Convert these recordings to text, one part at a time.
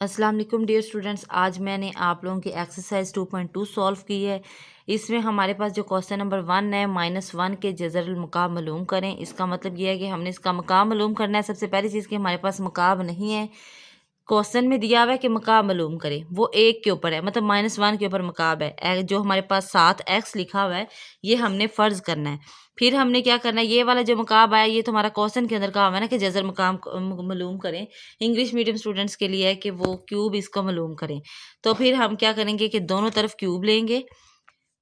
अस्सलाम वालेकुम dear students, आज मैंने आप लोगों की एक्सरसाइज 2.2 सॉल्व की है। इसमें हमारे पास जो क्वेश्चन नंबर 1 है, -1 के जज़रुल मुकाब मालूम करें। इसका मतलब ये है कि हमने इसका मुकाब मालूम करना है। सबसे पहली चीज़ कि हमारे पास मुकाब नहीं है। क्वेश्चन में दिया हुआ है कि मकाब मालूम करें, वो 1 के ऊपर है, मतलब -1 के ऊपर मकाब है। जो हमारे पास 7x लिखा हुआ है, ये हमने फ़र्ज़ करना है। फिर हमने क्या करना है, ये वाला जो मकाब आया ये तो हमारा क्वेश्चन के अंदर कहा हुआ है ना कि जज़र मकाम मालूम करें। इंग्लिश मीडियम स्टूडेंट्स के लिए है कि वो क्यूब इसको मालूम करें। तो फिर हम क्या करेंगे कि दोनों तरफ क्यूब लेंगे।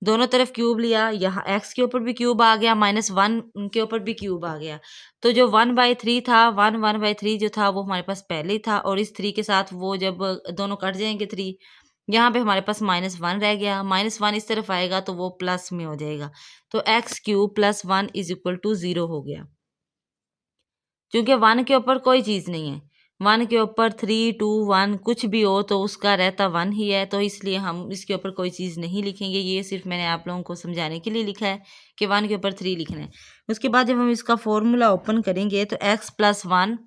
दोनों तरफ क्यूब लिया, यहाँ x के ऊपर भी क्यूब आ गया, -1 के ऊपर भी क्यूब आ गया। तो जो 1/3 था, 1/3 जो था वो हमारे पास पहले ही था, और इस 3 के साथ वो जब दोनों कट जाएंगे 3, यहाँ पे हमारे पास -1 रह गया। -1 इस तरफ आएगा तो वो प्लस में हो जाएगा। तो x³ + 1 = 0 हो गया। क्योंकि 1 के ऊपर कोई चीज़ नहीं है, 1 के ऊपर 3, 2, 1 कुछ भी हो तो उसका रहता 1 ही है, तो इसलिए हम इसके ऊपर कोई चीज़ नहीं लिखेंगे। ये सिर्फ मैंने आप लोगों को समझाने के लिए लिखा है कि 1 के ऊपर 3 लिखना है। उसके बाद जब हम इसका फॉर्मूला ओपन करेंगे तो x + 1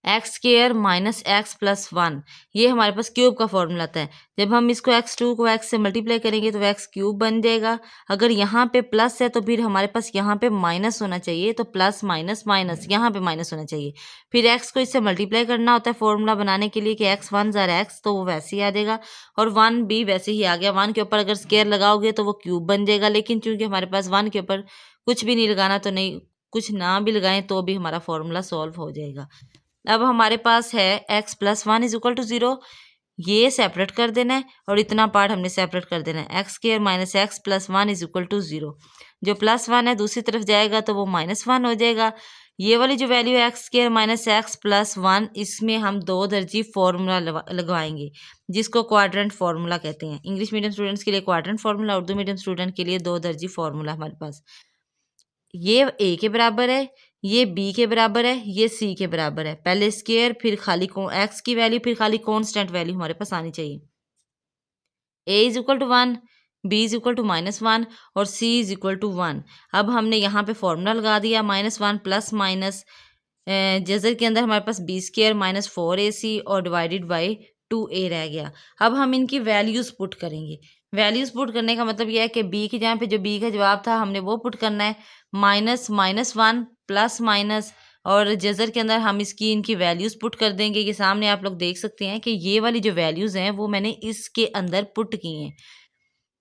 x² - x + 1, ये हमारे पास क्यूब का फॉर्मूला आता है। जब हम इसको x2 को x से मल्टीप्लाई करेंगे तो x³ बन जाएगा। अगर यहाँ पे प्लस है तो फिर हमारे पास यहाँ पे माइनस होना चाहिए, तो प्लस माइनस माइनस, यहाँ पे माइनस होना चाहिए। फिर x को इससे मल्टीप्लाई करना होता है फॉर्मूला बनाने के लिए कि x 1 ज़ार x, तो वो वैसे ही आ जाएगा, और 1 भी वैसे ही आ गया। 1 के ऊपर अगर स्केयर लगाओगे तो वो क्यूब बन जाएगा, लेकिन चूंकि हमारे पास 1 के ऊपर कुछ भी नहीं लगाना, तो नहीं, कुछ ना भी लगाएं तो भी हमारा फॉर्मूला सॉल्व हो जाएगा। अब हमारे पास है x + 1 = 0, ये सेपरेट कर देना है और इतना पार्ट हमने सेपरेट कर देना है। x² - x + 1 = 0। जो +1 है दूसरी तरफ जाएगा तो वो -1 हो जाएगा। ये वाली जो वैल्यू है x² - x + 1, इसमें हम 2 दर्जी फॉर्मूला लगवाएंगे, जिसको क्वाड्रेंट फार्मूला कहते हैं। इंग्लिश मीडियम स्टूडेंट्स के लिए quadrant formula, Urdu medium student के लिए 2 दर्जी फार्मूला हमारे पास। ये a के बराबर है, ये b के बराबर है, ये c के बराबर है। पहले स्केयर, फिर खाली x की वैल्यू, फिर खाली कांस्टेंट वैल्यू हमारे पास आनी चाहिए। a = 1, b = -1 और c = 1। अब हमने यहाँ पे फॉर्मूला लगा दिया, -1 प्लस माइनस, जज़र के अंदर हमारे पास b² - 4ac और डिवाइडेड बाई 2a रह गया। अब हम इनकी वैल्यूज़ पुट करेंगे। वैल्यूज़ पुट करने का मतलब यह है कि b की जगह पे जो b का जवाब था हमने वो पुट करना है, -1 प्लस माइनस, और जज़र के अंदर हम इनकी वैल्यूज़ पुट कर देंगे। ये सामने आप लोग देख सकते हैं कि ये वाली जो वैल्यूज़ हैं वो मैंने इसके अंदर पुट की हैं।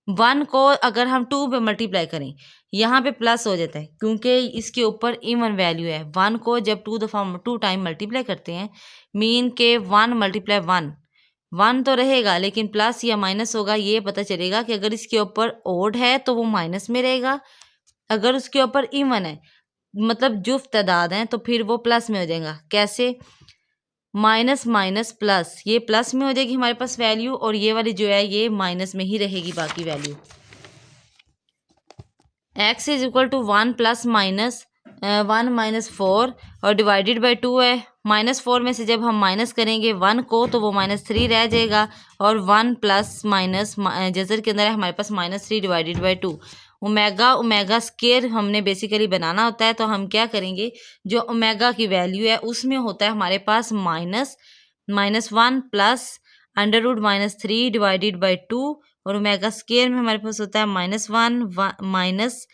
1 को अगर हम 2 पे मल्टीप्लाई करें, यहाँ पे प्लस हो जाता है क्योंकि इसके ऊपर इवन वैल्यू है। 1 को जब 2 टाइम मल्टीप्लाई करते हैं, मीन के 1 × 1, 1 तो रहेगा लेकिन प्लस या माइनस होगा। ये पता चलेगा कि अगर इसके ऊपर ओड है तो वो माइनस में रहेगा, अगर उसके ऊपर इवन है मतलब जुफ्त तादाद हैं तो फिर वो प्लस में हो जाएगा। कैसे? माइनस माइनस प्लस, ये प्लस में हो जाएगी हमारे पास वैल्यू, और ये वाली जो है ये माइनस में ही रहेगी बाकी वैल्यू। x = 1 + -1 - 4 और डिवाइडेड बाई 2 है। -4 में से जब हम माइनस करेंगे 1 को तो वो -3 रह जाएगा, और 1 प्लस माइनस जज़र के अंदर है हमारे पास -3 डिवाइडेड बाई 2। ओमेगा स्केयर हमने बेसिकली बनाना होता है, तो हम क्या करेंगे, जो ओमेगा की वैल्यू है उसमें होता है हमारे पास -1 प्लस √-3 डिवाइडेड बाई 2, और ओमेगा स्केयर में हमारे पास होता है -1 माइनस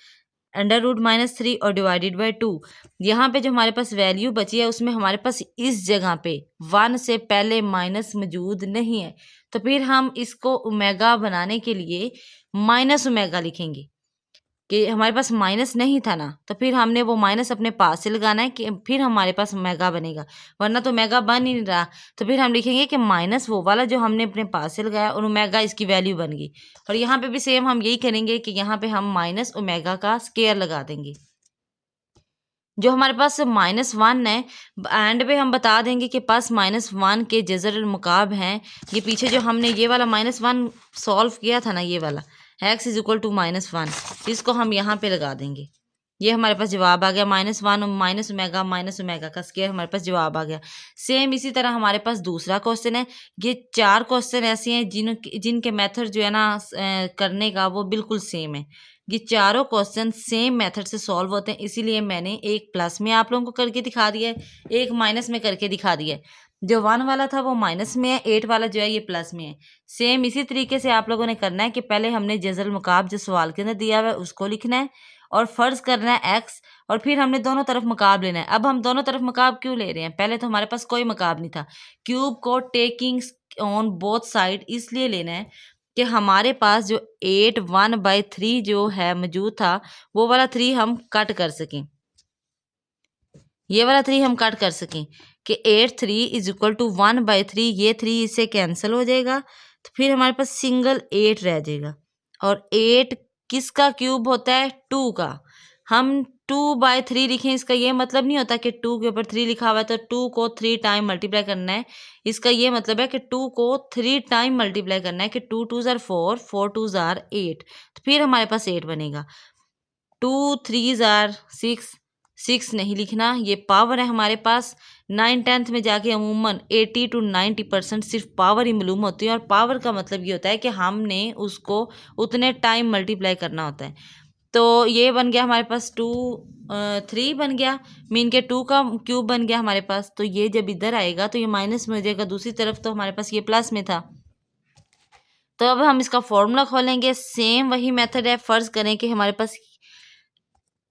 √-3 और डिवाइडेड बाई 2। यहाँ पे जो हमारे पास वैल्यू बची है उसमें हमारे पास इस जगह पे 1 से पहले माइनस मौजूद नहीं है, तो फिर हम इसको ओमेगा बनाने के लिए माइनस ओमेगा लिखेंगे कि हमारे पास माइनस नहीं था ना, तो फिर हमने वो माइनस अपने पास से लगाना है कि फिर हमारे पास ओमेगा बनेगा, वरना तो ओमेगा बन ही नहीं रहा। तो फिर हम लिखेंगे कि माइनस वो वाला जो हमने अपने पास से लगाया और ओमेगा इसकी वैल्यू बन गई। और यहाँ पे भी सेम हम यही करेंगे कि यहाँ पे हम माइनस ओमेगा का स्केयर लगा देंगे। जो हमारे पास -1 है, एंड पे हम बता देंगे कि प्लस -1 के जज़र मुकाब हैं। ये पीछे जो हमने ये वाला -1 सॉल्व किया था ना, ये वाला x = -1, इसको हम यहाँ पे लगा देंगे। ये हमारे पास जवाब आ गया, -1 माइनस ओमेगा का स्केयर हमारे पास जवाब आ गया। सेम इसी तरह हमारे पास दूसरा क्वेश्चन है। ये 4 क्वेश्चन ऐसे हैं जिनके मेथड जो है ना करने का वो बिल्कुल सेम है। ये चारों क्वेश्चन सेम मेथड से सॉल्व होते हैं, इसीलिए मैंने एक प्लस में आप लोगों को करके दिखा दिया है, एक माइनस में करके दिखा दिया है। जो 1 वाला था वो माइनस में है, 8 वाला जो है ये प्लस में है। सेम इसी तरीके से आप लोगों ने करना है कि पहले हमने जज़र मुकाब जो सवाल के अंदर दिया हुआ है उसको लिखना है और फ़र्ज़ करना है x, और फिर हमने दोनों तरफ मकाब लेना है। अब हम दोनों तरफ मकाब क्यों ले रहे हैं? पहले तो हमारे पास कोई मकाब नहीं था। क्यूब को टेकिंग ऑन बोथ साइड इसलिए लेना है कि हमारे पास जो 8 1/3 जो है मौजूद था, वो वाला 3 हम कट कर सकें। ये वाला 3 हम कट कर सकें कि 8 3 इज इक्वल टू 1/3, ये 3 इससे कैंसिल हो जाएगा, तो फिर हमारे पास सिंगल 8 रह जाएगा। और 8 किसका क्यूब होता है? 2 का। हम 2/3 लिखें, इसका ये मतलब नहीं होता कि 2 के ऊपर 3 लिखा हुआ है तो 2 को 3 टाइम मल्टीप्लाई करना है। इसका ये मतलब है कि 2 को 3 टाइम मल्टीप्लाई करना है कि 2 2 ज़ार 4, 4 2 ज़ार 8, तो फिर हमारे पास 8 बनेगा। 2 3 ज़ार 6, 6 नहीं लिखना, ये पावर है हमारे पास। 9th में जाके अमूमन 80 to 90% सिर्फ पावर ही मालूम होती है, और पावर का मतलब ये होता है कि हमने उसको उतने टाइम मल्टीप्लाई करना होता है। तो ये बन गया हमारे पास 3 बन गया, मीन के 2 का क्यूब बन गया हमारे पास। तो ये जब इधर आएगा तो ये माइनस में हो जाएगा, दूसरी तरफ तो हमारे पास ये प्लस में था। तो अब हम इसका फॉर्मूला खोलेंगे। सेम वही मेथड है। फ़र्ज़ करें कि हमारे पास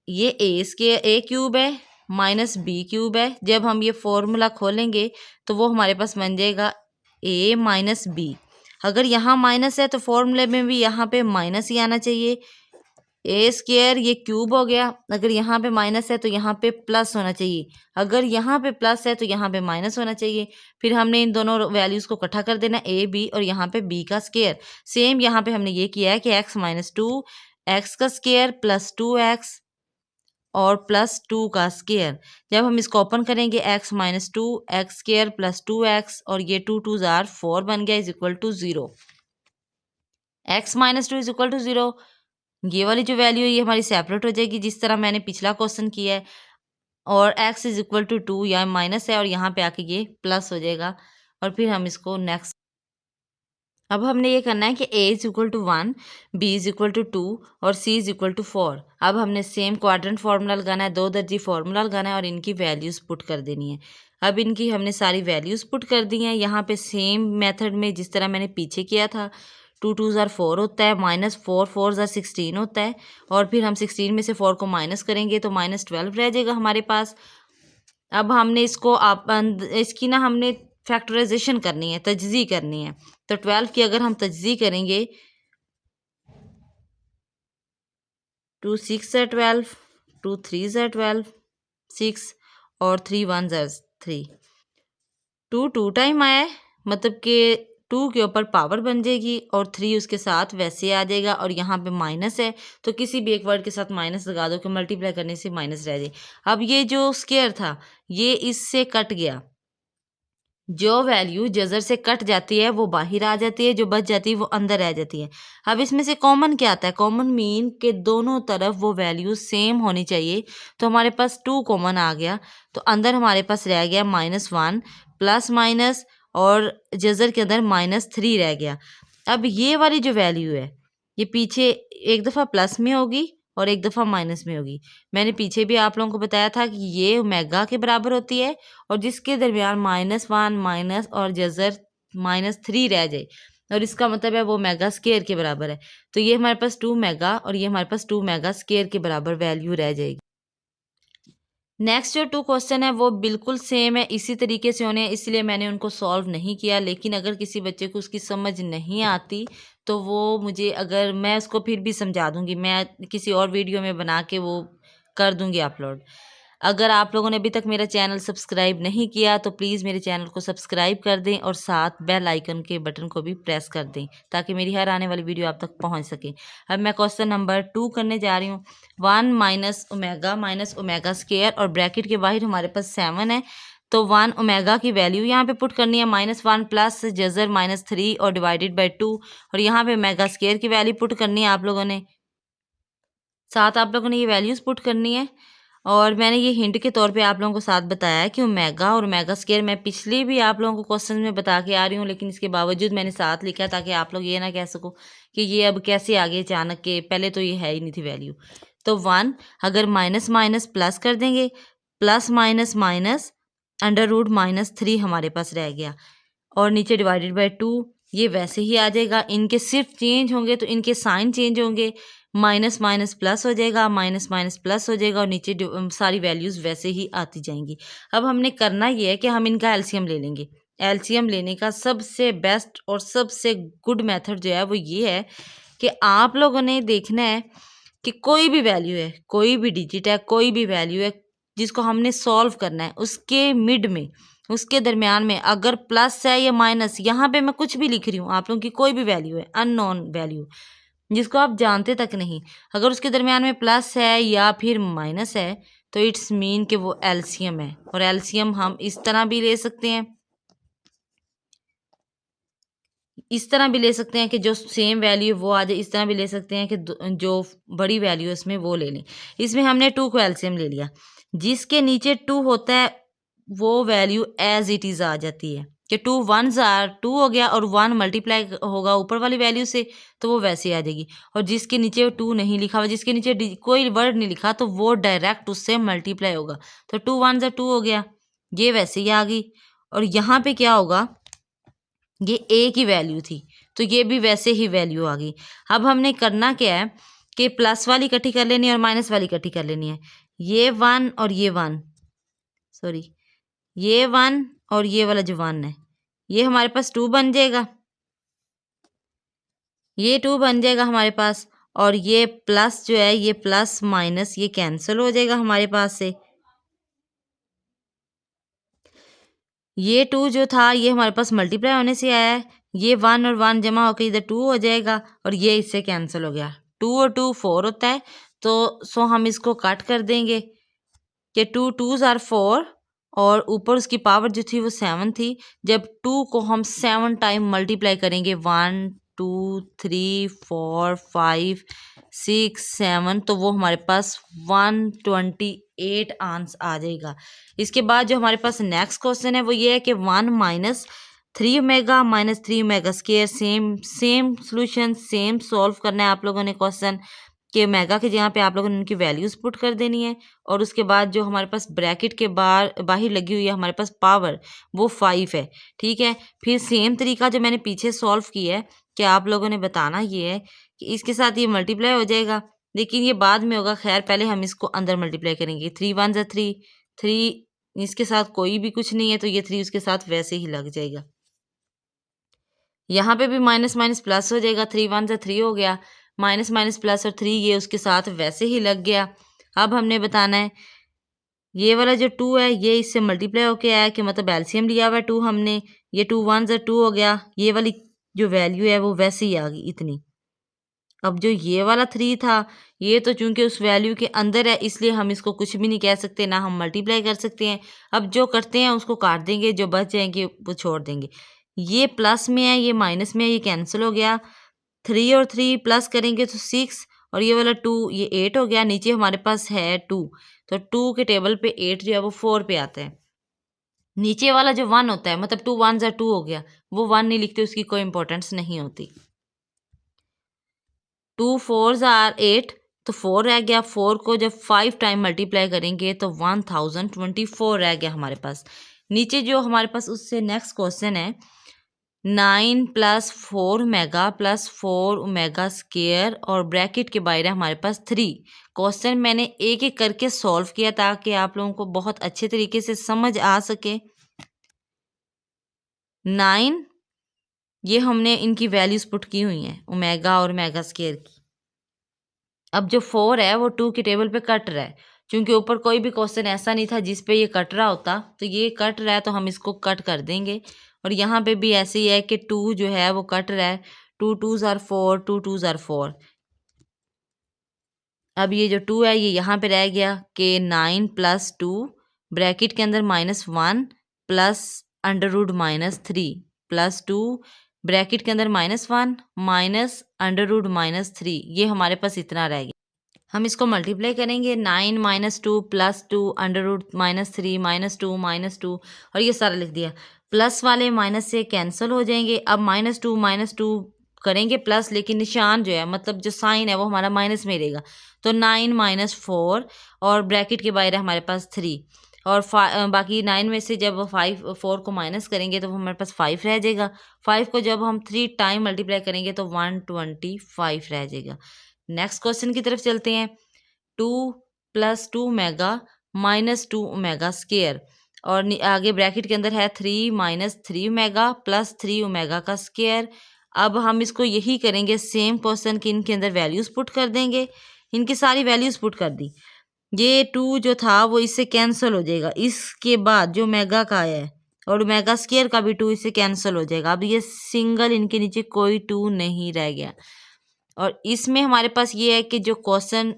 ये ए क्यूब है माइनस बी क्यूब है। जब हम ये फॉर्मूला खोलेंगे तो वो हमारे पास बन जाएगा ए माइनस बी। अगर यहाँ माइनस है तो फॉर्मूले में भी यहाँ पे माइनस ही आना चाहिए। ए स्क्वायर ये क्यूब हो गया, अगर यहाँ पे माइनस है तो यहाँ पे प्लस होना चाहिए, अगर यहाँ पे प्लस है तो यहाँ पे माइनस होना चाहिए। फिर हमने इन दोनों वैल्यूज़ को इकट्ठा कर देना, ए बी, और यहाँ पे बी का स्क्वायर। सेम यहाँ पे हमने ये किया है कि एक्स माइनस 2 एक्स का स्क्वायर प्लस 2x और प्लस 2 का स्क्वायर। जब हम इसको ओपन करेंगे x minus 2 x square plus 2x, और ये 2 2 ज़ार 4 बन गया, is equal to 0। x minus 2 is equal to 0। ये वाली जो वैल्यू है ये हमारी सेपरेट हो जाएगी जिस तरह मैंने पिछला क्वेश्चन किया है, और x इज इक्वल टू 2 यहाँ माइनस है और यहाँ पे आके ये प्लस हो जाएगा। और फिर हम इसको नेक्स्ट, अब हमने ये करना है कि a is equal to 1, b is equal to 2 और c इज इक्वल टू 4। अब हमने सेम क्वाड्रेंट फार्मूला लगाना है, 2 दर्जी फार्मूला लगाना है और इनकी वैल्यूज़ पुट कर देनी है। अब इनकी हमने सारी वैल्यूज़ पुट कर दी हैं यहाँ पे सेम मेथड में जिस तरह मैंने पीछे किया था। 2 2 ज़ार 4 होता है, माइनस 4 4 ज़ार 16 होता है, और फिर हम 16 में से 4 को माइनस करेंगे तो माइनस 12 रह जाएगा हमारे पास। अब हमने इसको इसकी ना हमने फैक्टराइजेशन करनी है, तजज़ी करनी है। तो 12 की अगर हम तजज़ी करेंगे, 2 6 ज़ार 12, 2 3 ज़ार 12, 6 और 3 1 ज़ार 3, 2 2 टाइम आया है, मतलब कि 2 के ऊपर पावर बन जाएगी और 3 उसके साथ वैसे आ जाएगा, और यहाँ पे माइनस है तो किसी भी एक वर्ड के साथ माइनस लगा दो कि मल्टीप्लाई करने से माइनस रह जाए। अब ये जो स्क्वायर था ये इससे कट गया, जो वैल्यू जज़र से कट जाती है वो बाहर आ जाती है, जो बच जाती है वो अंदर रह जाती है। अब इसमें से कॉमन क्या आता है? कॉमन मीन के दोनों तरफ वो वैल्यू सेम होनी चाहिए। तो हमारे पास 2 कॉमन आ गया, तो अंदर हमारे पास रह गया -1 प्लस माइनस, और जज़र के अंदर -3 रह गया। अब ये वाली जो वैल्यू है ये पीछे एक दफ़ा प्लस में होगी और एक दफ़ा माइनस में होगी। मैंने पीछे भी आप लोगों को बताया था कि ये ओमेगा के बराबर होती है, और जिसके दरमियान -1 माइनस और जज़र -3 रह जाए और इसका मतलब है वो मेगा स्क्वायर के बराबर है। तो ये हमारे पास 2 मेगा और ये हमारे पास 2 मेगा स्क्वायर के बराबर वैल्यू रह जाएगी। नेक्स्ट जो 2 क्वेश्चन है वो बिल्कुल सेम है, इसी तरीके से होने हैं, इसलिए मैंने उनको सॉल्व नहीं किया। लेकिन अगर किसी बच्चे को उसकी समझ नहीं आती तो वो मुझे, अगर मैं उसको फिर भी समझा दूंगी, मैं किसी और वीडियो में बना के वो कर दूंगी अपलोड। अगर आप लोगों ने अभी तक मेरा चैनल सब्सक्राइब नहीं किया तो प्लीज़ मेरे चैनल को सब्सक्राइब कर दें और साथ बेल आइकन के बटन को भी प्रेस कर दें ताकि मेरी हर आने वाली वीडियो आप तक पहुंच सके। अब मैं क्वेश्चन नंबर 2 करने जा रही हूँ। 1 माइनस ओमेगा स्क्वायर और ब्रैकेट के बाहर हमारे पास 7 है, तो 1 ओमेगा की वैल्यू यहाँ पे पुट करनी है, -1 प्लस जज़र -3 और डिवाइडेड बाई 2, और यहाँ पे ओमेगा स्क्वायर की वैल्यू पुट करनी है आप लोगों ने, साथ आप लोगों ने ये वैल्यूज़ पुट करनी है। और मैंने ये हिंट के तौर पे आप लोगों को साथ बताया है कि ओमेगा और ओमेगा स्क्वायर मैं पिछले भी आप लोगों को क्वेश्चन में बता के आ रही हूँ, लेकिन इसके बावजूद मैंने साथ लिखा ताकि आप लोग ये ना कह सको कि ये अब कैसे आ गए अचानक के, पहले तो ये है ही नहीं थी वैल्यू। तो 1 अगर माइनस माइनस प्लस कर देंगे, plus minus minus, under root -3 हमारे पास रह गया, और नीचे डिवाइडेड बाय 2 ये वैसे ही आ जाएगा। इनके सिर्फ चेंज होंगे तो इनके साइन चेंज होंगे, माइनस माइनस प्लस हो जाएगा, माइनस माइनस प्लस हो जाएगा, और नीचे सारी वैल्यूज़ वैसे ही आती जाएंगी। अब हमने करना ये है कि हम इनका एलसीएम ले लेंगे। एलसीएम लेने का सबसे बेस्ट और सबसे गुड मेथड जो है वो ये है कि आप लोगों ने देखना है कि कोई भी वैल्यू है, कोई भी डिजिट है, कोई भी वैल्यू है जिसको हमने सॉल्व करना है, उसके मिड में, उसके दरमियान में अगर प्लस है या माइनस, यहाँ पे मैं कुछ भी लिख रही हूँ, आप लोगों की कोई भी वैल्यू है, अननोन वैल्यू जिसको आप जानते तक नहीं, अगर उसके दरमियान में प्लस है या फिर माइनस है तो इट्स मीन कि वो एलसीएम है। और एलसीएम हम इस तरह भी ले सकते हैं, इस तरह भी ले सकते हैं कि जो सेम वैल्यू वो आ जाए, इस तरह भी ले सकते हैं कि जो बड़ी वैल्यू है उसमें वो ले लें। इसमें हमने 2 को एलसीएम ले लिया, जिसके नीचे 2 होता है वो वैल्यू एज इट इज़ आ जाती है कि 2 1s आर 2 हो गया, और 1 मल्टीप्लाई होगा ऊपर वाली वैल्यू से तो वो वैसे आ जाएगी। और जिसके नीचे 2 नहीं लिखा हुआ, जिसके नीचे कोई वर्ड नहीं लिखा, तो वो डायरेक्ट उससे मल्टीप्लाई होगा। तो 2 1s 2 हो गया, ये वैसे ही आ गई। और यहाँ पे क्या होगा, ये ए की वैल्यू थी तो ये भी वैसे ही वैल्यू आ गई। अब हमने करना क्या है कि प्लस वाली इकट्ठी कर लेनी है और माइनस वाली इकट्ठी कर लेनी है। ये 1 और ये 1, सॉरी ये 1 और ये वाला जो 1 है ये हमारे पास 2 बन जाएगा, ये 2 बन जाएगा हमारे पास। और ये प्लस जो है, ये प्लस माइनस ये कैंसिल हो जाएगा हमारे पास से। ये 2 जो था ये हमारे पास मल्टीप्लाई होने से आया है, ये 1 और 1 जमा होकर इधर 2 हो जाएगा, और ये इससे कैंसिल हो गया। 2 और 2 4 होता है, तो सो हम इसको कट कर देंगे कि 2 2s आर 4, और ऊपर उसकी पावर जो थी वो 7 थी। जब 2 को हम 7 टाइम मल्टीप्लाई करेंगे, 1 2 3 4 5 6 7, तो वो हमारे पास 128 आंसर आ जाएगा। इसके बाद जो हमारे पास नेक्स्ट क्वेश्चन है वो ये है कि 1 minus 3 omega minus 3 omega square, same solution, same solve करना है आप लोगों ने क्वेश्चन कि ओमेगा के जगह पे आप लोगों ने उनकी वैल्यूज़ पुट कर देनी है। और उसके बाद जो हमारे पास ब्रैकेट के बाहर लगी हुई है हमारे पास पावर, वो 5 है, ठीक है। फिर सेम तरीका जो मैंने पीछे सॉल्व किया है कि आप लोगों ने बताना ये है कि इसके साथ ये मल्टीप्लाई हो जाएगा, लेकिन ये बाद में होगा। खैर पहले हम इसको अंदर मल्टीप्लाई करेंगे। 3 1 जा 3, 3 इसके साथ कोई भी कुछ नहीं है तो ये 3 उसके साथ वैसे ही लग जाएगा। यहाँ पे भी माइनस माइनस प्लस हो जाएगा, 3 1 जा 3 हो गया, माइनस माइनस प्लस और 3 ये उसके साथ वैसे ही लग गया। अब हमने बताना है ये वाला जो 2 है ये इससे मल्टीप्लाई होके आया, कि मतलब एलसीएम लिया हुआ है 2 हमने, ये 2 1 जा 2 हो गया, ये वाली जो वैल्यू है वो वैसे ही आ गई इतनी। अब जो ये वाला 3 था ये तो चूंकि उस वैल्यू के अंदर है इसलिए हम इसको कुछ भी नहीं कह सकते, ना हम मल्टीप्लाई कर सकते हैं। अब जो करते हैं उसको काट देंगे, जो बच जाएंगे वो छोड़ देंगे। ये प्लस में है, ये माइनस में है, ये कैंसिल हो गया। 3 और 3 प्लस करेंगे तो 6, और ये वाला 2 ये 8 हो गया। नीचे हमारे पास है 2, तो 2 के टेबल पे 8 जो है वो 4 पे आता है। नीचे वाला जो 1 होता है, मतलब 2 1 जा 2 हो गया, वो 1 नहीं लिखते, उसकी कोई इंपॉर्टेंस नहीं होती। 2 4s आर 8, तो 4 रह गया। 4 को जब 5 टाइम मल्टीप्लाई करेंगे तो 1024 रह गया हमारे पास। नीचे जो हमारे पास उससे नेक्स्ट क्वेश्चन है 9 plus 4 omega plus 4 omega square, और ब्रैकेट के बाहर है हमारे पास 3। क्वेश्चन मैंने एक एक करके सॉल्व किया ताकि आप लोगों को बहुत अच्छे तरीके से समझ आ सके। 9 ये हमने इनकी वैल्यूज पुट की हुई हैं ओमेगा और ओमेगा स्क्वायर की। अब जो 4 है वो 2 के टेबल पे कट रहा है, क्योंकि ऊपर कोई भी क्वेश्चन ऐसा नहीं था जिस पे ये कट रहा होता, तो ये कट रहा है तो हम इसको कट कर देंगे। और यहाँ पे भी ऐसे ही है कि 2 जो है वो कट रहा है, 2 2s आर 4, 2 2s आर 4। अब ये जो 2 है ये यहाँ पे रह गया कि 9 प्लस 2 ब्रैकेट के अंदर -1 plus under root -3 plus 2 bracket के अंदर -1 माइनस अंडर रूट -3, ये हमारे पास इतना रह गया। हम इसको मल्टीप्लाई करेंगे, 9 -2 प्लस 2 अंडर रूट -3 -2 -2, और ये सारा लिख दिया। प्लस वाले माइनस से कैंसिल हो जाएंगे। अब -2 करेंगे प्लस, लेकिन निशान जो है मतलब जो साइन है वो हमारा माइनस में रहेगा, तो 9 -4, और ब्रैकेट के बाहर है हमारे पास 3। और बाकी 9 में से जब 4 को माइनस करेंगे तो हमारे पास 5 रह जाएगा। 5 को जब हम 3 टाइम मल्टीप्लाई करेंगे तो 125 रह जाएगा। नेक्स्ट क्वेश्चन की तरफ चलते हैं। 2 + 2 ओमेगा - 2 ओमेगा स्क्वायर, और आगे ब्रैकेट के अंदर है 3 - 3 ओमेगा + 3 ओमेगा का स्क्वायर। अब हम इसको यही करेंगे सेम क्वेश्चन कि इनके अंदर वैल्यूज़ पुट कर देंगे। इनकी सारी वैल्यूज़ पुट कर दी। ये 2 जो था वो इससे कैंसिल हो जाएगा। इसके बाद जो ओमेगा का आया है और ओमेगा स्क्वायर का भी 2 इससे कैंसिल हो जाएगा। अब ये सिंगल इनके नीचे कोई 2 नहीं रह गया। और इसमें हमारे पास ये है कि जो क्वेश्चन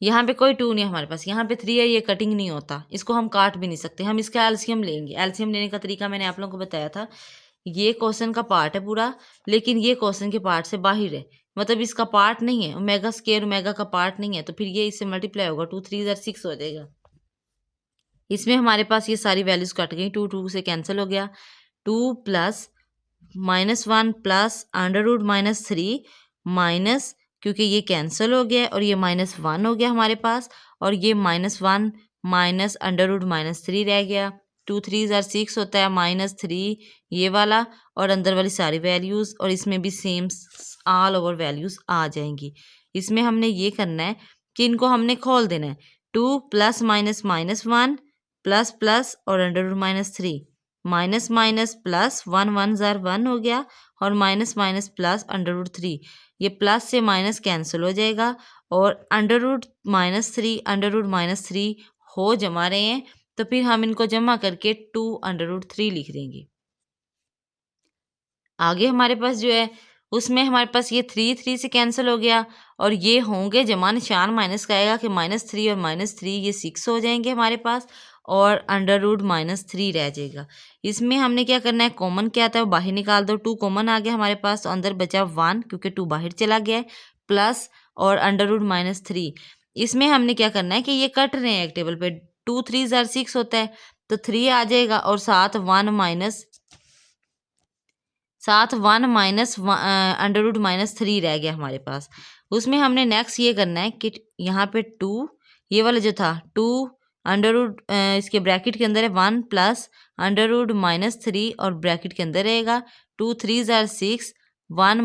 यहाँ पे कोई 2 नहीं है हमारे पास, यहाँ पे 3 है, ये कटिंग नहीं होता, इसको हम काट भी नहीं सकते। हम इसका एलसीएम लेंगे। एलसीएम लेने का तरीका मैंने आप लोगों को बताया था। ये क्वेश्चन का पार्ट है पूरा, लेकिन ये क्वेश्चन के पार्ट से बाहर है, मतलब इसका पार्ट नहीं है। ओमेगा स्क्वायर ओमेगा का पार्ट नहीं है, तो फिर ये इससे मल्टीप्लाई होगा, 2 3 6 हो जाएगा। इसमें हमारे पास ये सारी वैल्यूज कट गई, 2 2 से कैंसिल हो गया। 2 + -1 + √-3 माइनस, क्योंकि ये कैंसिल हो गया और ये -1 हो गया हमारे पास, और ये -1 माइनस √-3 रह गया। 2 3 6 होता है, -3 ये वाला और अंदर वाली सारी वैल्यूज़, और इसमें भी सेम ऑल ओवर वैल्यूज़ आ जाएंगी। इसमें हमने ये करना है कि इनको हमने खोल देना है। 2 + -1 प्लस और √-3 माइनस माइनस प्लस 1 1 ज़ार 1 हो गया, और माइनस माइनस प्लस √3, ये प्लस से माइनस कैंसिल हो जाएगा, और √-3 हो जमा रहे हैं, तो फिर हम इनको जमा करके 2√3 लिख देंगे। आगे हमारे पास जो है उसमें हमारे पास ये 3 3 से कैंसिल हो गया, और ये होंगे जमा, निशान माइनस का आएगा कि -3 और -3 ये 6 हो जाएंगे हमारे पास, और √-3 रह जाएगा। इसमें हमने क्या करना है, कॉमन क्या आता है वो बाहर निकाल दो। 2 कॉमन आ गया हमारे पास, तो अंदर बचा 1 क्योंकि 2 बाहर चला गया है, प्लस और √-3। इसमें हमने क्या करना है कि ये कट रहे हैं एक टेबल पे। 2 3 ज़ार 6 होता है, तो 3 आ जाएगा, और साथ 1 √-3 रह गया हमारे पास। उसमें हमने नेक्स्ट ये करना है कि यहाँ पे 2, ये वाला जो था 2 इसके ब्रैकेट के अंदर है 1 + √-3, और ब्रैकेट के अंदर रहेगा 2 3 ज़ार 6 1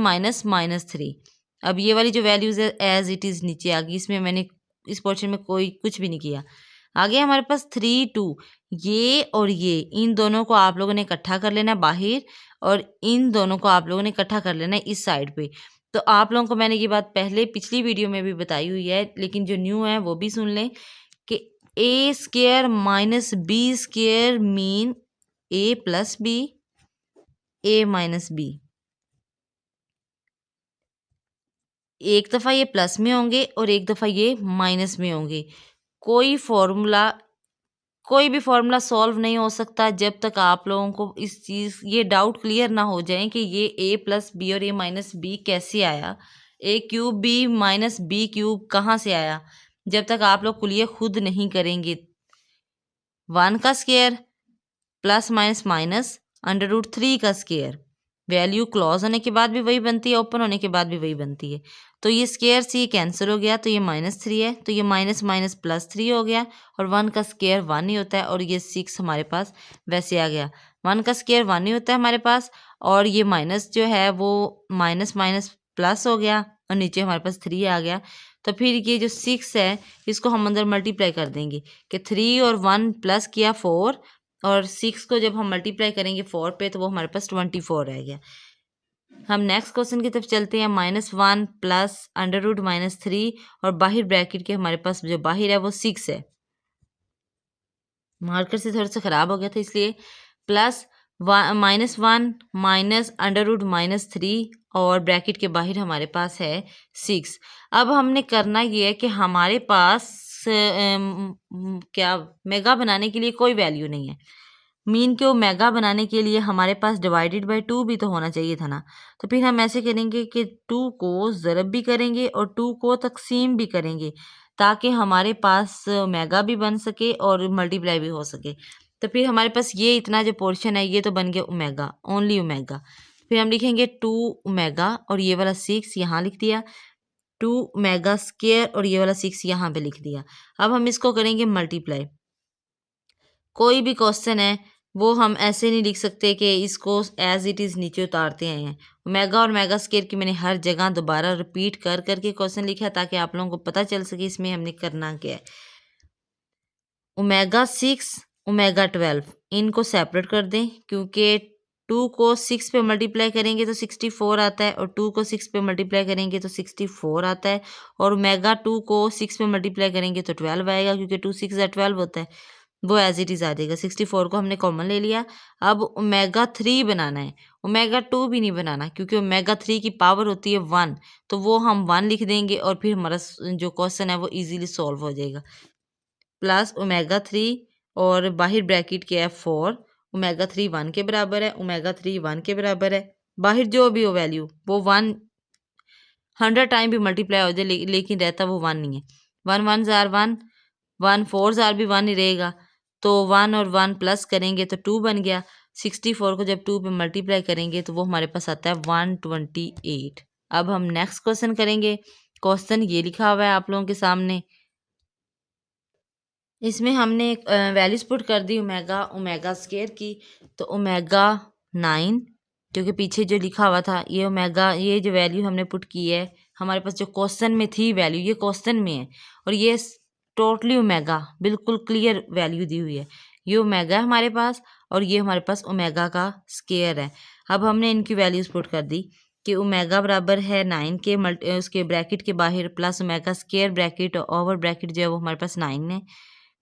-3। अब ये वाली जो वैल्यूज़ है एज इट इज़ नीचे आ गई। इसमें मैंने इस पोर्शन में कोई कुछ भी नहीं किया। आगे हमारे पास 3 2, ये और ये इन दोनों को आप लोगों ने इकट्ठा कर लेना बाहर, और इन दोनों को आप लोगों ने इकट्ठा कर लेना है इस साइड पे। तो आप लोगों को मैंने ये बात पहले पिछली वीडियो में भी बताई हुई है, लेकिन जो न्यू है वो भी सुन लें कि a² - b² mean a + b, a - b। एक दफ़ा ये प्लस में होंगे और एक दफ़ा ये माइनस में होंगे। कोई भी फॉर्मूला सॉल्व नहीं हो सकता जब तक आप लोगों को ये डाउट क्लियर ना हो जाए कि ये a + b और a - b कैसे आया, a³ b - b³ कहाँ से आया। जब तक आप लोग कुलिया खुद नहीं करेंगे। 1 का स्क्वायर प्लस माइनस माइनस √3 का स्क्वायर, वैल्यू क्लोज होने के बाद भी वही बनती है, ओपन होने के बाद भी वही बनती है। तो ये स्क्वायर से ये कैंसिल हो गया, तो ये -3 है, तो ये माइनस माइनस +3 हो गया, और 1 का स्क्वायर 1 ही होता है, और ये 6 हमारे पास वैसे आ गया। 1 का स्क्वायर 1 ही होता है हमारे पास, और ये माइनस जो है वो माइनस माइनस प्लस हो गया, और नीचे हमारे पास 3 आ गया। तो फिर ये जो 6 है इसको हम अंदर मल्टीप्लाई कर देंगे कि 3 और 1 प्लस किया 4, और 6 को जब हम मल्टीप्लाई करेंगे 4 पे तो वो हमारे पास 24 रह गया। हम नेक्स्ट क्वेश्चन की तरफ चलते हैं। -1 + √-3, और बाहर ब्रैकेट के हमारे पास जो बाहर है वो 6 है। मार्कर से थोड़ा सा ख़राब हो गया था इसलिए। प्लस -1 - √-3, और ब्रैकेट के बाहर हमारे पास है 6। अब हमने करना ये है कि हमारे पास क्या मेगा बनाने के लिए कोई वैल्यू नहीं है। मीन के ओमेगा बनाने के लिए हमारे पास डिवाइडेड बाय 2 भी तो होना चाहिए था ना। तो फिर हम ऐसे करेंगे कि 2 को ज़रब भी करेंगे और 2 को तकसीम भी करेंगे, ताकि हमारे पास ओमेगा भी बन सके और मल्टीप्लाई भी हो सके। तो फिर हमारे पास ये इतना जो पोर्शन है ये तो बन गया ओमेगा, ओनली ओमेगा। फिर हम लिखेंगे 2 ओमेगा, और ये वाला 6 यहाँ लिख दिया। 2 ओमेगा स्क्वायर और ये वाला 6 यहाँ पे लिख दिया। अब हम इसको करेंगे मल्टीप्लाई। कोई भी क्वेश्चन है वो हम ऐसे नहीं लिख सकते कि इसको एज इट इज़ नीचे उतारते हैं। ओमेगा और मेगा स्क्वायर की मैंने हर जगह दोबारा रिपीट कर करके क्वेश्चन लिखा है ताकि आप लोगों को पता चल सके इसमें हमने करना क्या है। ओमेगा 6 ओमेगा 12 इनको सेपरेट कर दें क्योंकि 2 को 6 पे मल्टीप्लाई करेंगे तो 64 आता है और 2 को 6 पे मल्टीप्लाई करेंगे तो 64 आता है और ओमेगा 2 को 6 पे मल्टीप्लाई करेंगे तो 12 आएगा क्योंकि 2 6 12 होता है, वो एज इट इज़ आ जाएगा। 64 को हमने कॉमन ले लिया। अब ओमेगा 3 बनाना है, ओमेगा 2 भी नहीं बनाना क्योंकि ओमेगा 3 की पावर होती है 1, तो वो हम 1 लिख देंगे और फिर हमारा जो क्वेश्चन है वो ईजिली सॉल्व हो जाएगा। प्लस ओमेगा 3 और बाहर ब्रैकेट के है 4, ओमेगा 3 1 के बराबर है, ओमेगा 3 1 के बराबर है। बाहर जो भी हो वैल्यू वो 100 टाइम भी मल्टीप्लाई हो जाए लेकिन रहता वो 1 नहीं है। 1 1 जार 1, 1 4 जार भी 1 ही रहेगा, तो 1 और 1 प्लस करेंगे तो 2 बन गया। 64 को जब 2 पे मल्टीप्लाई करेंगे तो वो हमारे पास आता है 128। अब हम नेक्स्ट क्वेश्चन करेंगे। क्वेश्चन ये लिखा हुआ है आप लोगों के सामने। इसमें हमने वैल्यूज पुट कर दी ओमेगा स्क्वायर की, तो ओमेगा 9 क्योंकि पीछे जो लिखा हुआ था ये ओमेगा, ये जो वैल्यू हमने पुट की है हमारे पास जो क्वेश्चन में थी वैल्यू ये क्वेश्चन में है और ये टोटली ओमेगा बिल्कुल क्लियर वैल्यू दी हुई है। ये ओमेगा है हमारे पास और ये हमारे पास ओमेगा का स्क्वायर है। अब हमने इनकी वैल्यूज पुट कर दी कि ओमेगा बराबर है 9 के उसके ब्रैकेट के बाहर plus omega square bracket over bracket जो है वो हमारे पास 9 है,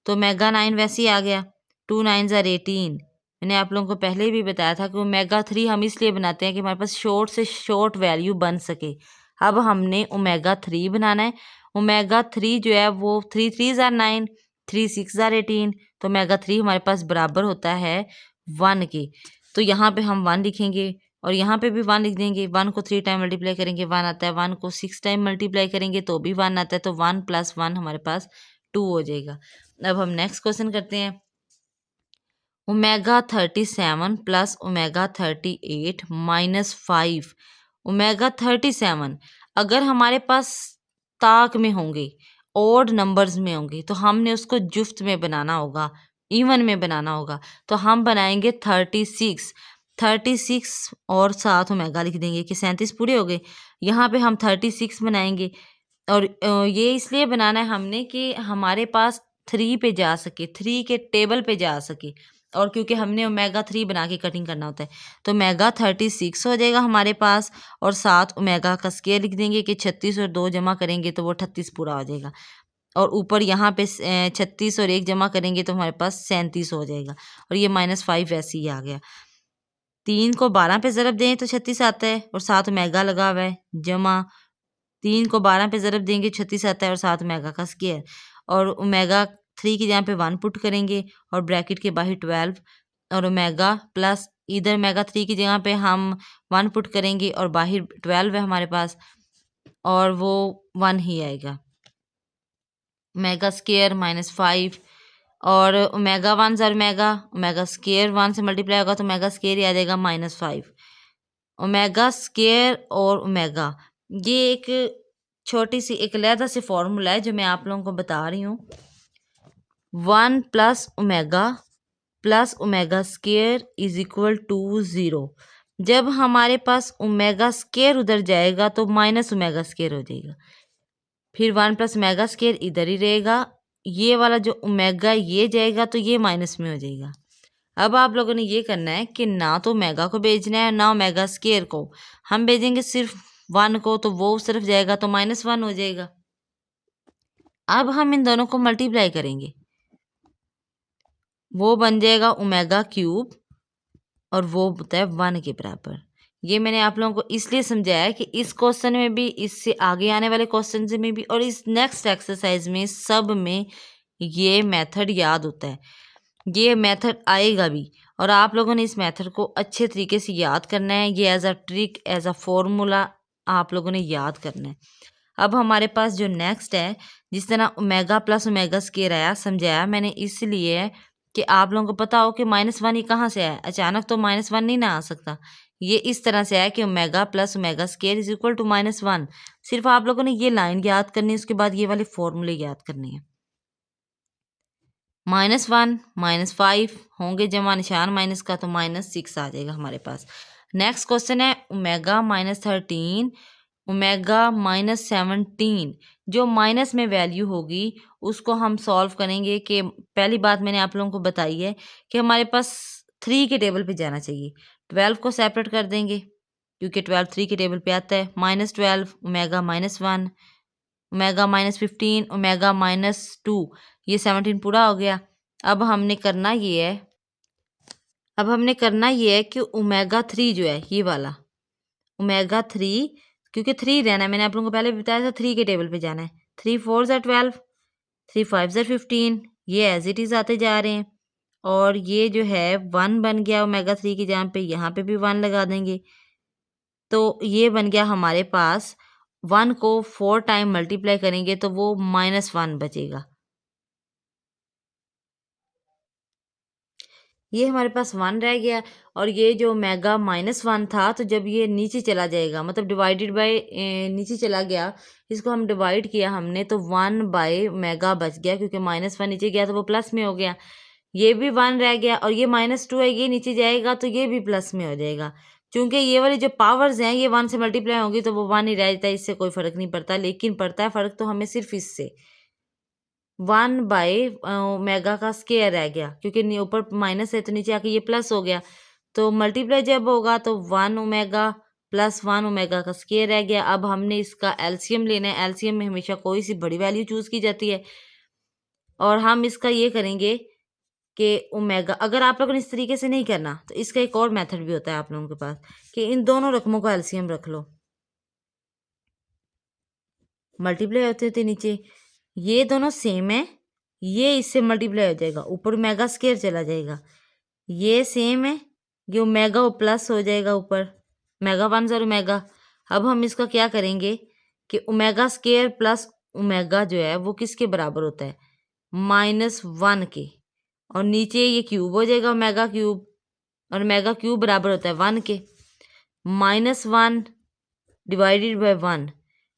तो ओमेगा 9 वैसे ही आ गया। 2 9 ज़ार 18। मैंने आप लोगों को पहले भी बताया था कि ओमेगा 3 हम इसलिए बनाते हैं कि हमारे पास शॉर्ट से शॉर्ट वैल्यू बन सके। अब हमने ओमेगा 3 बनाना है। ओमेगा 3 जो है वो 3 3 ज़ार 9, 3 6 ज़ार 18, तो ओमेगा 3 हमारे पास बराबर होता है 1 के। तो यहाँ पे हम 1 लिखेंगे और यहाँ पे भी 1 लिख देंगे। 1 को 3 टाइम मल्टीप्लाई करेंगे 1 आता है, 1 को 6 टाइम मल्टीप्लाई करेंगे तो भी 1 आता है, तो 1 + 1 हमारे पास 2 हो जाएगा। अब हम नेक्स्ट क्वेश्चन करते हैं। Omega 37 plus omega 38 minus 5। Omega 37 अगर हमारे पास ताक में होंगे, ओड नंबर्स में होंगे, तो हमने उसको जुफ्त में बनाना होगा, इवन में बनाना होगा। तो हम बनाएंगे 36 और साथ ओमेगा लिख देंगे कि 37 पूरे हो गए। यहाँ पे हम 36 बनाएंगे और ये इसलिए बनाना है हमने कि हमारे पास 3 पे जा सके, 3 के टेबल पे जा सके, और क्योंकि हमने ओमेगा 3 बना के कटिंग करना होता है, तो ओमेगा 36 हो जाएगा हमारे पास और साथ ओमेगा का स्क्वायर लिख देंगे कि 36 और 2 जमा करेंगे तो वो 38 पूरा हो जाएगा। और ऊपर यहाँ पे 36 और 1 जमा करेंगे तो हमारे पास 37 हो जाएगा और ये -5 वैसे ही आ गया। 3 को 12 पे ज़रब दें तो 36 आता है और साथ ओमेगा लगा हुआ है, जमा 3 को 12 पे ज़रब देंगे 36 आता है और साथ ओमेगा का स्क्वायर, और ओमेगा 3 की जगह पे 1 पुट करेंगे और ब्रैकेट के बाहर 12 और ओमेगा प्लस इधर ओमेगा 3 की जगह पे हम 1 पुट करेंगे और बाहर 12 है हमारे पास और वो 1 ही आएगा। ओमेगा स्क्वायर -5 और ओमेगा 1 ज़र ओमेगा स्क्वायर 1 से मल्टीप्लाई होगा तो ओमेगा स्क्वायर ही आ जाएगा -5। ओमेगा स्क्वायर और ओमेगा ये एक छोटी सी एक अलहदा से फॉर्मूला है जो मैं आप लोगों को बता रही हूँ। 1 plus omega square is equal to 0। जब हमारे पास ओमेगा स्क्वायर उधर जाएगा तो माइनस ओमेगा स्क्वायर हो जाएगा, फिर 1 प्लस ओमेगा स्क्वायर इधर ही रहेगा, ये वाला जो ओमेगा ये जाएगा तो ये माइनस में हो जाएगा। अब आप लोगों ने ये करना है कि ना तो ओमेगा को भेजना है ना ओमेगा स्क्वायर को, हम भेजेंगे सिर्फ 1 को, तो वो उस तरफ जाएगा तो -1 हो जाएगा। अब हम इन दोनों को मल्टीप्लाई करेंगे, वो बन जाएगा ओमेगा क्यूब और वो होता है 1 के बराबर। ये मैंने आप लोगों को इसलिए समझाया कि इस क्वेश्चन में भी, इससे आगे आने वाले क्वेश्चन में भी और इस नेक्स्ट एक्सरसाइज में सब में ये मेथड याद होता है, ये मेथड आएगा भी और आप लोगों ने इस मेथड को अच्छे तरीके से याद करना है। ये as a trick, as a formula आप लोगों ने याद करना है। अब हमारे पास जो नेक्स्ट है, जिस तरह ओमेगा प्लस ओमेगा स्क्वायर आया, समझाया मैंने इसलिए कि आप लोगों को पता हो कि -1 ही कहाँ से आया, अचानक तो -1 नहीं ना आ सकता, ये इस तरह से है कि omega plus omega square is equal to -1। सिर्फ आप लोगों ने ये लाइन याद करनी है, उसके बाद ये वाले फॉर्मूले याद करने हैं। -1 -5 होंगे जमा निशान माइनस का, तो -6 आ जाएगा हमारे पास। नेक्स्ट क्वेश्चन है ओमेगा -13 ओमेगा -17। जो माइनस में वैल्यू होगी उसको हम सॉल्व करेंगे कि पहली बात मैंने आप लोगों को बताई है कि हमारे पास 3 के टेबल पे जाना चाहिए। 12 को सेपरेट कर देंगे क्योंकि 12 3 के टेबल पे आता है। -12 ओमेगा -1 ओमेगा -15 ओमेगा -2, ये 17 पूरा हो गया। अब हमने करना ये है कि ओमेगा 3 जो है ये वाला ओमेगा 3, क्योंकि 3 रहना है, मैंने आप लोगों को पहले भी बताया था 3 के टेबल पे जाना है। 3 4 ज़ा 12, 3 5 ज़ा 15, ये एज इट इज़ आते जा रहे हैं। और ये जो है 1 बन गया ओमेगा 3 की जगह पे, यहाँ पे भी 1 लगा देंगे, तो ये बन गया हमारे पास। 1 को 4 टाइम मल्टीप्लाई करेंगे तो वो -1 बचेगा। ये हमारे पास 1 रह गया। और ये जो ओमेगा -1 था, तो जब ये नीचे चला जाएगा, मतलब डिवाइडेड बाय नीचे चला गया, इसको हम डिवाइड किया हमने, तो 1 बाय ओमेगा बच गया, क्योंकि -1 नीचे गया तो वो प्लस में हो गया। ये भी 1 रह गया, और ये -2 है, ये नीचे जाएगा तो ये भी प्लस में हो जाएगा। चूंकि ये वाली जो पावर्स हैं ये 1 से मल्टीप्लाई होंगी तो वो 1 ही रह जाता है, इससे कोई फ़र्क नहीं पड़ता। लेकिन पड़ता है फ़र्क तो हमें सिर्फ इससे, 1 बाय ओमेगा का स्केयर रह गया, क्योंकि ऊपर माइनस है तो नीचे आके ये प्लस हो गया। तो मल्टीप्लाई जब होगा तो 1 ओमेगा प्लस 1 ओमेगा का स्केयर रह गया। अब हमने इसका एलसीएम लेना है। एलसीएम में हमेशा कोई सी बड़ी वैल्यू चूज़ की जाती है, और हम इसका ये करेंगे कि ओमेगा, अगर आप लोगों ने इस तरीके से नहीं करना तो इसका एक और मेथड भी होता है आप लोगों के पास, कि इन दोनों रकमों का एलसीएम रख लो, मल्टीप्लाई होते थे नीचे, ये दोनों सेम है, ये इससे मल्टीप्लाई हो जाएगा, ऊपर ओमेगा स्केयर चला जाएगा। ये सेम है, ये ओमेगा प्लस हो जाएगा ऊपर, ओमेगा 1 और ओमेगा। अब हम इसका क्या करेंगे कि ओमेगा स्केयर प्लस ओमेगा जो है वो किसके बराबर होता है, -1 के, और नीचे ये क्यूब हो जाएगा ओमेगा क्यूब, और ओमेगा क्यूब बराबर होता है 1 के। -1 डिवाइडेड बाय 1,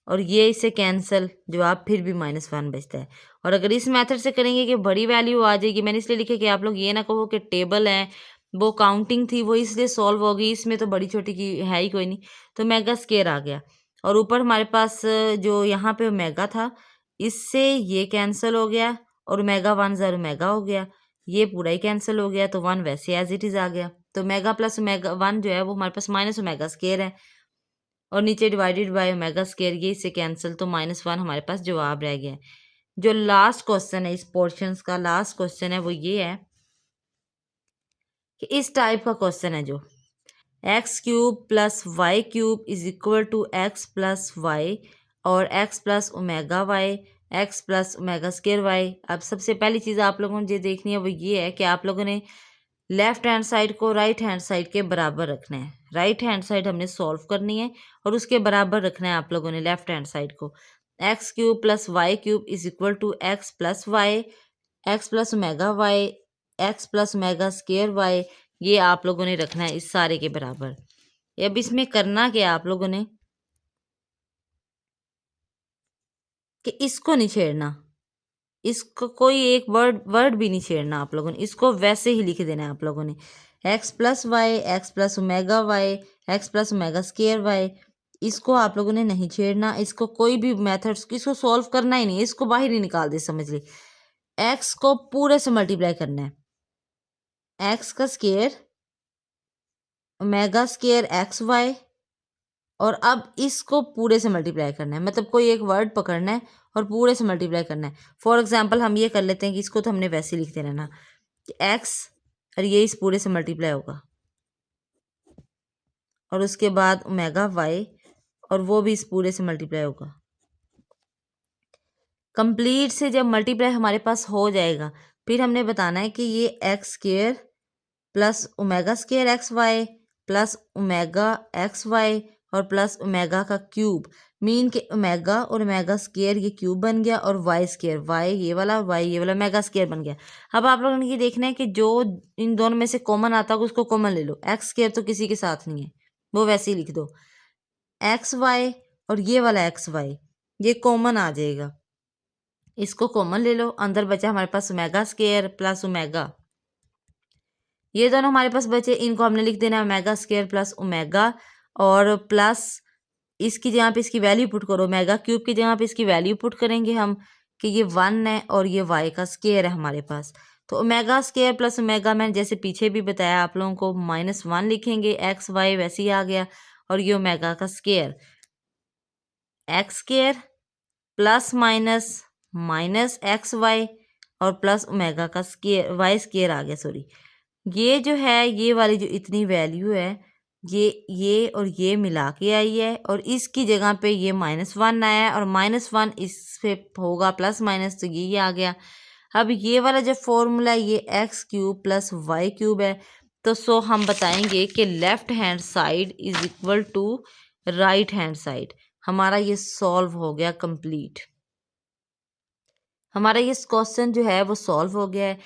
और ये इससे कैंसिल, जवाब फिर भी -1 बचता है। और अगर इस मेथड से करेंगे कि बड़ी वैल्यू आ जाएगी, मैंने इसलिए लिखा कि आप लोग ये ना कहो कि टेबल है वो काउंटिंग थी वो इसलिए सॉल्व होगी, इसमें तो बड़ी छोटी की है ही कोई नहीं, तो ओमेगा स्केयर आ गया। और ऊपर हमारे पास जो यहाँ पे ओमेगा था, इससे ये कैंसिल हो गया, और ओमेगा 1 ज़र ओमेगा हो गया, ये पूरा ही कैंसिल हो गया, तो 1 वैसे एज इट इज़ आ गया। तो ओमेगा प्लस ओमेगा 1 जो है वो हमारे पास माइनस ओमेगा स्केयर है, और नीचे डिवाइडेड बाय ओमेगा स्केयर, ये इससे कैंसिल, तो -1 हमारे पास जवाब रह गया है। जो लास्ट क्वेश्चन है इस पोर्शंस का, लास्ट क्वेश्चन है वो ये है कि इस टाइप का क्वेश्चन है जो x³ plus y³ is equal to x plus y, और x plus omega y, x plus omega square y. अब सबसे पहली चीज़ आप लोगों ने जो देखनी है वो ये है कि आप लोगों ने लेफ्ट हैंड साइड को राइट हैंड साइड के बराबर रखना है। राइट हैंड साइड हमने सॉल्व करनी है और उसके बराबर रखना है आप लोगों ने लेफ्ट हैंड साइड को। x³ plus y³ is equal to x plus y, x plus omega y, x plus omega square y, ये आप लोगों ने रखना है इस सारे के बराबर। अब इसमें करना क्या आप लोगों ने कि इसको नहीं छेड़ना, इसको कोई एक वर्ड भी नहीं छेड़ना आप लोगों ने, इसको वैसे ही लिख देना है आप लोगों ने। x plus y, x plus omega y, x plus omega square y, इसको आप लोगों ने नहीं छेड़ना, इसको कोई भी मेथड्स, इसको सॉल्व करना ही नहीं है, इसको बाहर ही निकाल दे, समझ ली। x को पूरे से मल्टीप्लाई करना है, x का square omega square x y, और अब इसको पूरे से मल्टीप्लाई करना है, मतलब कोई एक वर्ड पकड़ना है और पूरे से मल्टीप्लाई करना है। फॉर एग्जांपल हम ये कर लेते हैं कि इसको तो हमने वैसे लिख देना ना कि x, और ये इस पूरे से मल्टीप्लाई होगा, और उसके बाद ओमेगा वाई, और वो भी इस पूरे से मल्टीप्लाई होगा। कंप्लीट से जब मल्टीप्लाई हमारे पास हो जाएगा, फिर हमने बताना है कि ये x square plus omega square x y plus omega x y और प्लस ओमेगा का क्यूब, मीन के ओमेगा और ओमेगा स्केयर ये क्यूब बन गया, और वाई स्केयर, वाई ये वाला और वाई ये वाला ओमेगा स्केयर बन गया। अब आप लोगों ने ये देखना है कि जो इन दोनों में से कॉमन आता है उसको कॉमन ले लो। एक्स स्केयर तो किसी के साथ नहीं है, वो वैसे ही लिख दो। एक्स वाई और ये वाला एक्स वाई ये कॉमन आ जाएगा, इसको कॉमन ले लो। अंदर बचा हमारे पास ओमेगा स्क्वायर प्लस ओमेगा, ये दोनों हमारे पास बचे, इनको हमने लिख देना ओमेगा स्क्वायर प्लस ओमेगा, और प्लस इसकी जगह पे इसकी वैल्यू पुट करो, ओमेगा क्यूब की जगह पे इसकी वैल्यू पुट करेंगे हम कि ये 1 है और ये वाई का स्क्वायर है हमारे पास। तो ओमेगा स्क्वायर प्लस ओमेगा मैंने जैसे पीछे भी बताया आप लोगों को -1 लिखेंगे, एक्स वाई वैसे ही आ गया, और ये ओमेगा का square, x square plus minus x y और प्लस ओमेगा का स्क्वायर, वाई स्क्वायर आ गया, सॉरी। ये जो है ये वाली जो इतनी वैल्यू है ये और ये मिला के आई है, और इसकी जगह पे ये -1 आया है, और -1 इस पे होगा प्लस माइनस, तो ये आ गया। अब ये वाला जो फॉर्मूला है ये x cube plus y cube है, तो सो हम बताएंगे कि left hand side is equal to right hand side. हमारा ये सॉल्व हो गया कंप्लीट, हमारा ये क्वेश्चन जो है वो सॉल्व हो गया है।